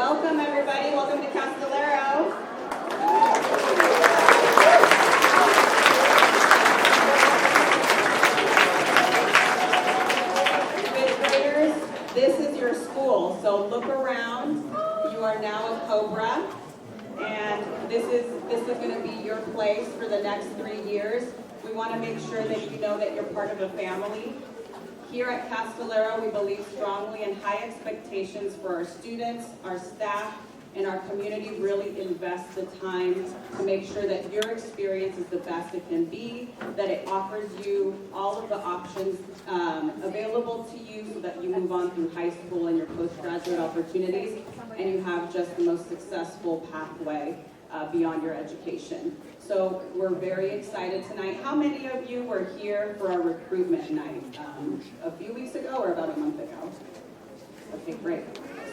Welcome, everybody. Welcome to Castillero. Fifth graders, this is your school. So look around. You are now a Cobra, and this is going to be your place for the next 3 years. We want to make sure that you know that you're part of a family. Here at Castillero, we believe strongly in high expectations for our students, our staff, and our community really invests the time to make sure that your experience is the best it can be, that it offers you all of the options available to you so that you move on through high school and your postgraduate opportunities, and you have just the most successful pathway beyond your education. So we're very excited tonight. How many of you were here for our recruitment night a few weeks ago or about a month ago? Okay, great.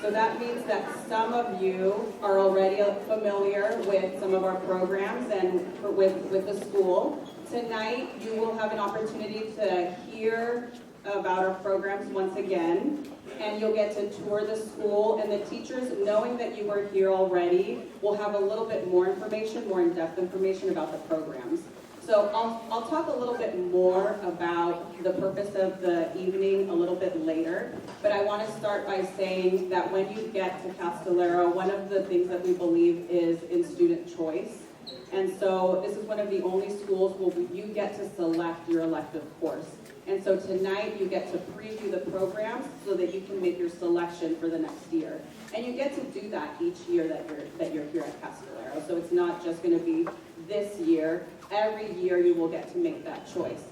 So that means that some of you are already familiar with some of our programs and with the school. Tonight, you will have an opportunity to hear about our programs once again, and you'll get to tour the school, and the teachers, knowing that you were here already, will have a little bit more information, more in-depth information about the programs. So I'll talk a little bit more about the purpose of the evening a little bit later, but I want to start by saying that when you get to Castillero, one of the things that we believe is in student choice. And so this is one of the only schools where you get to select your elective course. And so tonight you get to preview the programs so that you can make your selection for the next year. And you get to do that each year that you're here at Castillero. So it's not just going to be this year. Every year you will get to make that choice.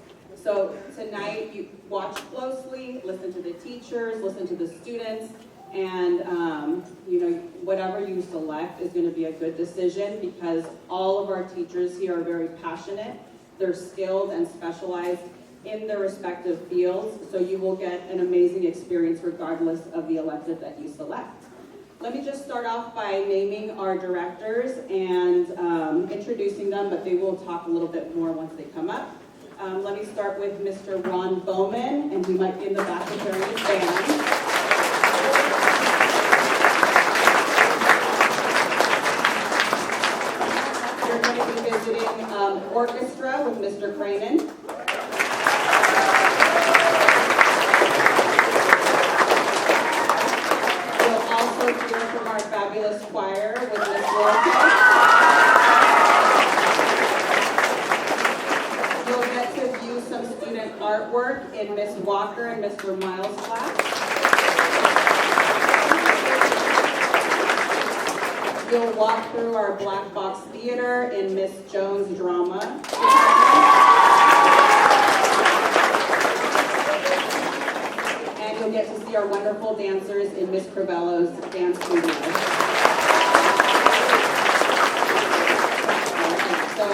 So tonight you watch closely, listen to the teachers, listen to the students, and whatever you select is going to be a good decision because all of our teachers here are very passionate. They're skilled and specialized in their respective fields, so you will get an amazing experience regardless of the elective that you select. Let me just start off by naming our directors and introducing them, but they will talk a little bit more once they come up. Let me start with Mr. Ron Bowman, and he might be in the back of his band. You're going to be visiting orchestra with Mr. Cranen. Hear from our fabulous choir with Miss Walker. You'll get to view some student artwork in Miss Walker and Mr. Miles' class. You'll walk through our black box theater in Miss Jones' drama. You'll get to see our wonderful dancers in Miss Crivello's dance studio. So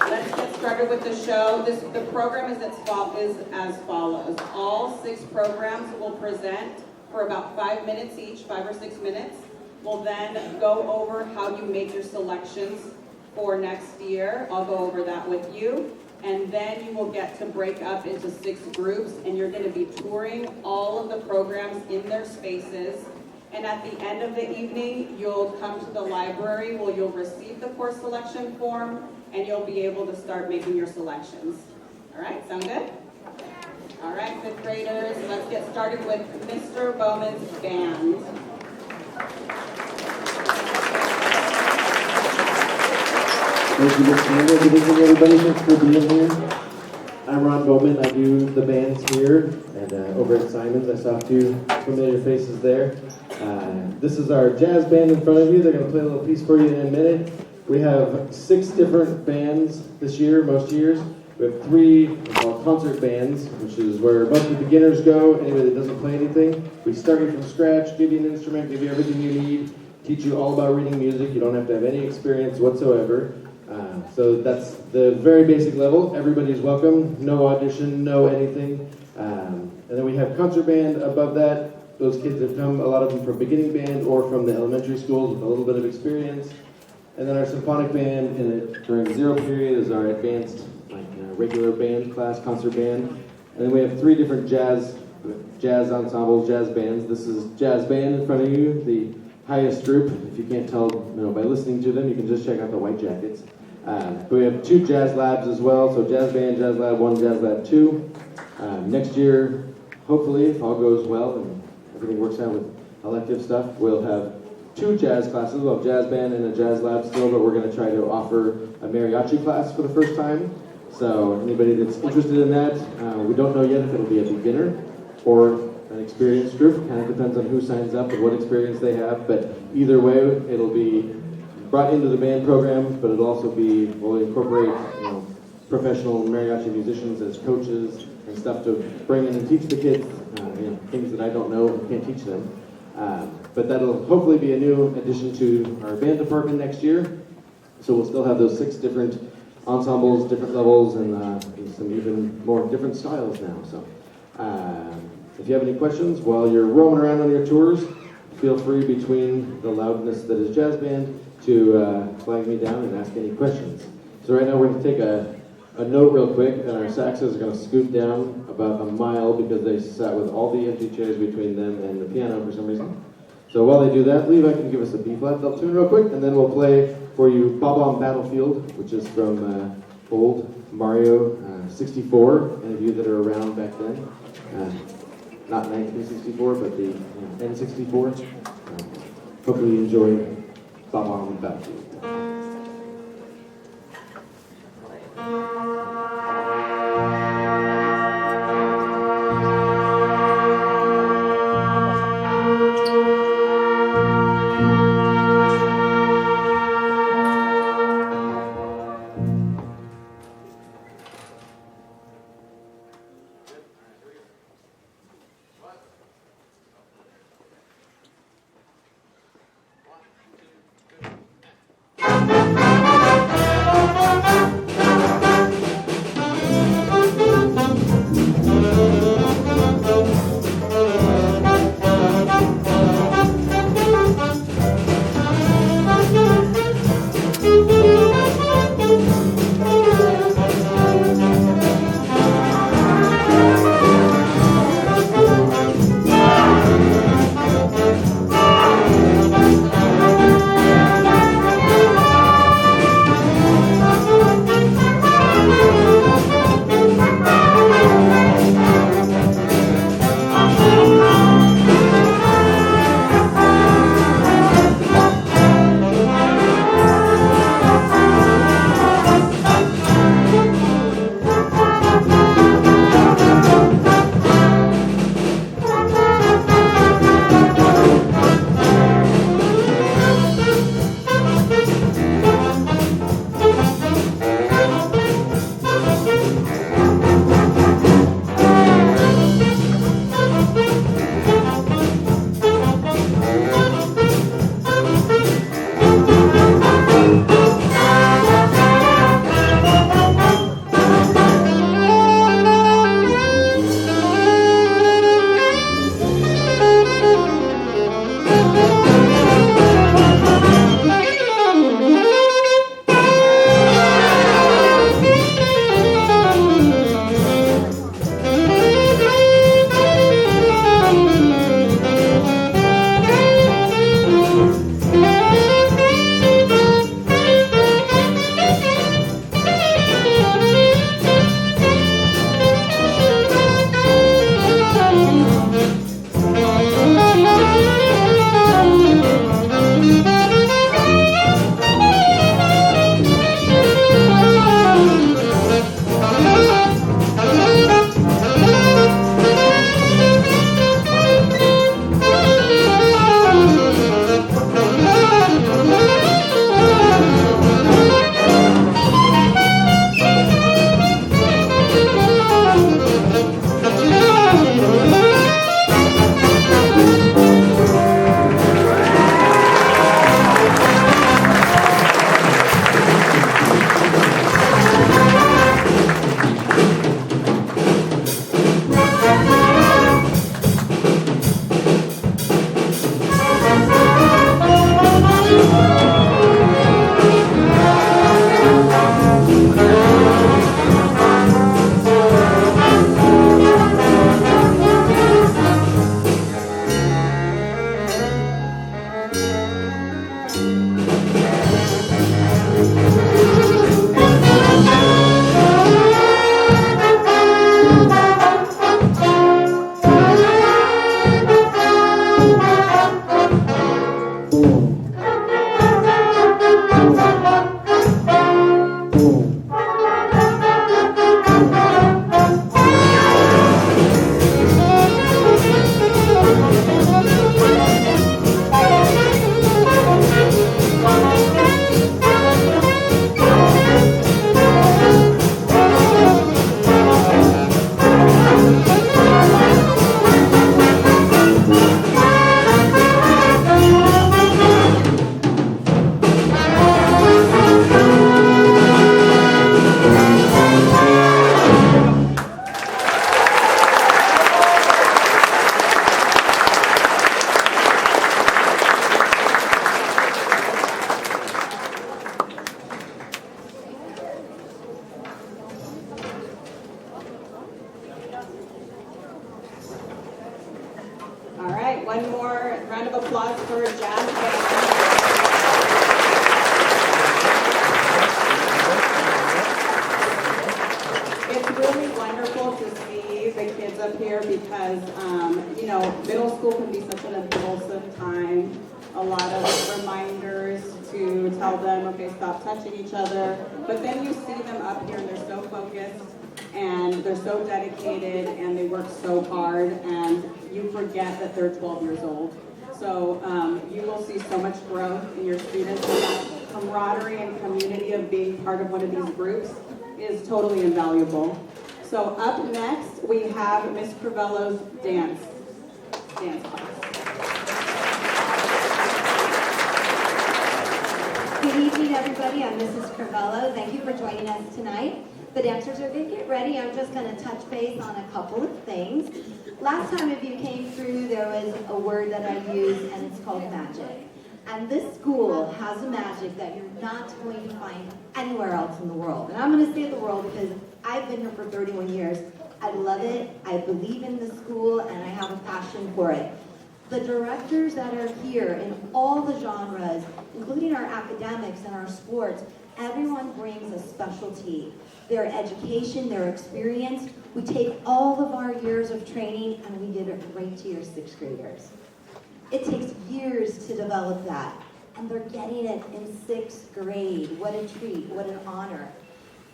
let's get started with the show. The program is as follows. All 6 programs will present for about 5 minutes each, 5 or 6 minutes. We'll then go over how you make your selections for next year. I'll go over that with you. And then you will get to break up into 6 groups, and you're going to be touring all of the programs in their spaces. And at the end of the evening, you'll come to the library where you'll receive the course selection form, and you'll be able to start making your selections. All right, sound good? All right, 5th graders, let's get started with Mr. Bowman's band. Thank you, Ms. Campbell. Good evening, everybody. Thanks for being here. I'm Ron Bowman. I do the bands here and over at Simon's. I saw 2 familiar faces there. This is our jazz band in front of you. They're going to play a little piece for you in a minute. We have 6 different bands this year, most years. We have 3 called concert bands, which is where most of the beginners go, anybody that doesn't play anything. We start you from scratch, give you an instrument, give you everything you need, teach you all about reading music. You don't have to have any experience whatsoever. So that's the very basic level. Everybody's welcome. No audition, no anything. And then we have concert band above that. Those kids have come, a lot of them from beginning band or from the elementary schools with a little bit of experience. And then our symphonic band during the 0 period is our advanced, regular band class, concert band. And then we have 3 different jazz ensembles, jazz bands. This is jazz band in front of you, the highest group. If you can't tell, by listening to them, you can just check out the white jackets. But we have 2 jazz labs as well, so jazz band, jazz lab 1, jazz lab 2. Next year, hopefully, if all goes well and everything works out with elective stuff, we'll have 2 jazz classes. We'll have jazz band and a jazz lab still, but we're going to try to offer a mariachi class for the first time. So anybody that's interested in that, we don't know yet if it'll be a beginner or an experienced group. Kind of depends on who signs up and what experience they have, but either way, it'll be brought into the band program, but it'll also be, we'll incorporate, professional mariachi musicians as coaches and stuff to bring in and teach the kids, things that I don't know and can't teach them. But that'll hopefully be a new addition to our band department next year. So we'll still have those 6 different ensembles, different levels, and some even more different styles now. So if you have any questions while you're roaming around on your tours, feel free between the loudness that is jazz band to flag me down and ask any questions. So right now we're going to take a note real quick, and our saxos are going to scoot down about a mile because they sat with all the empty chairs between them and the piano for some reason. So while they do that, Levi can give us a B flat. They'll tune real quick, and then we'll play for you Bob-omb Battlefield, which is from old Mario 64. Any of you that are around back then, not 1964, but the N64. Hopefully you enjoy Bob-omb Battlefield. One more round of applause for Jazz Band. It's really wonderful to see the kids up here because, middle school can be such an impulsive time. A lot of reminders to tell them, okay, stop touching each other. But then you see them up here and they're so focused and they're so dedicated and they work so hard and you forget that they're 12 years old. So you will see so much growth in your students, and that camaraderie and community of being part of one of these groups is totally invaluable. So up next, we have Miss Crivello's dance class. Good evening, everybody. I'm Mrs. Crivello. Thank you for joining us tonight. The dancers are going to get ready. I'm just going to touch base on a couple of things. Last time, if you came through, there was a word that I used, and it's called magic. And this school has a magic that you're not going to find anywhere else in the world. And I'm going to say the world because I've been here for 31 years. I love it. I believe in the school, and I have a passion for it. The directors that are here in all the genres, including our academics and our sports, everyone brings a specialty. Their education, their experience. We take all of our years of training and we give it right to your 6th graders. It takes years to develop that, and they're getting it in 6th grade. What a treat, what an honor.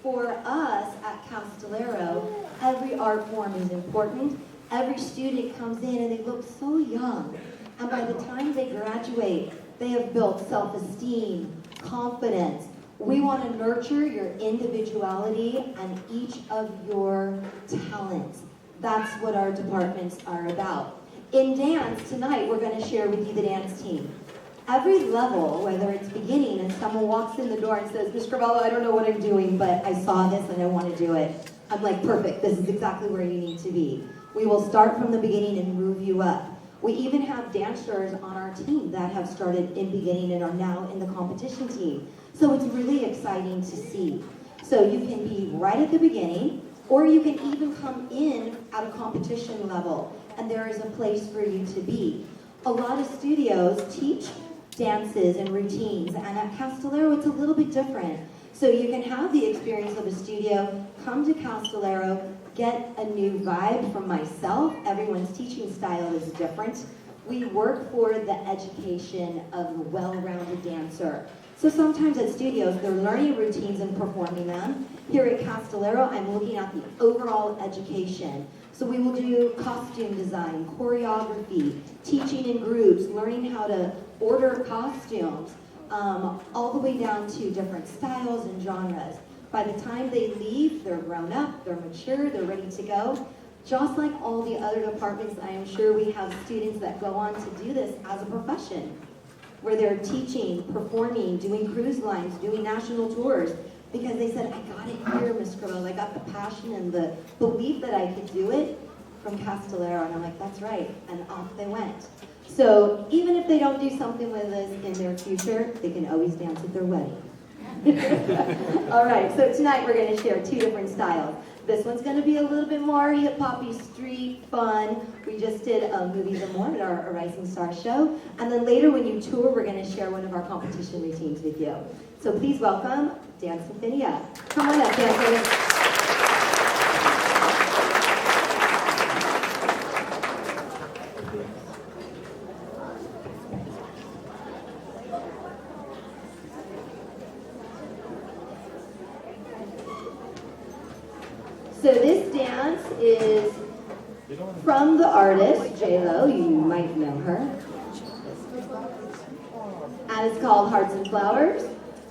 For us at Castillero, every art form is important. Every student comes in and they look so young, and by the time they graduate, they have built self-esteem, confidence. We want to nurture your individuality and each of your talents. That's what our departments are about. In dance, tonight, we're going to share with you the dance team. Every level, whether it's beginning and someone walks in the door and says, Ms. Crivello, I don't know what I'm doing, but I saw this and I want to do it. I'm like, perfect, this is exactly where you need to be. We will start from the beginning and move you up. We even have dancers on our team that have started in beginning and are now in the competition team. So it's really exciting to see. So you can be right at the beginning, or you can even come in at a competition level, and there is a place for you to be. A lot of studios teach dances and routines, and at Castillero it's a little bit different. So you can have the experience of a studio, come to Castillero, get a new vibe from myself. Everyone's teaching style is different. We work for the education of a well-rounded dancer. So sometimes at studios, they're learning routines and performing them. Here at Castillero, I'm looking at the overall education. So we will do costume design, choreography, teaching in groups, learning how to order costumes, all the way down to different styles and genres. By the time they leave, they're grown up, they're mature, they're ready to go. Just like all the other departments, I am sure we have students that go on to do this as a profession, where they're teaching, performing, doing cruise lines, doing national tours, because they said, I got it here, Ms. Crivello. I got the passion and the belief that I could do it from Castillero. And I'm like, that's right. And off they went. So even if they don't do something with us in their future, they can always dance at their wedding. All right, so tonight we're going to share 2 different styles. This one's going to be a little bit more hip-hoppy, street, fun. We just did Movies and More at our Rising Star show. And then later when you tour, we're going to share one of our competition routines with you. So please welcome Dance Infinia. Come on up, dancers. So this dance is from the artist, J-Lo, you might know her. And it's called Hearts and Flowers,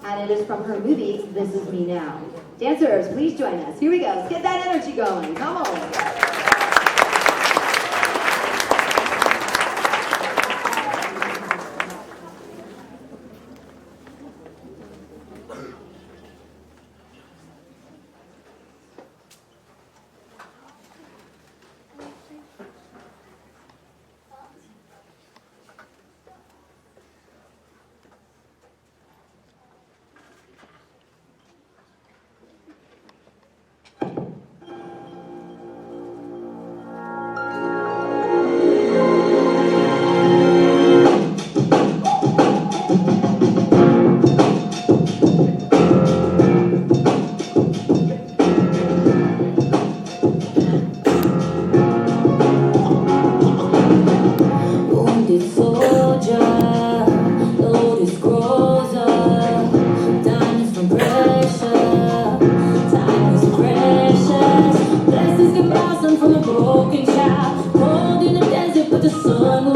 and it is from her movie, This Is Me Now. Dancers, please join us. Here we go. Let's get that energy going. Come on. sun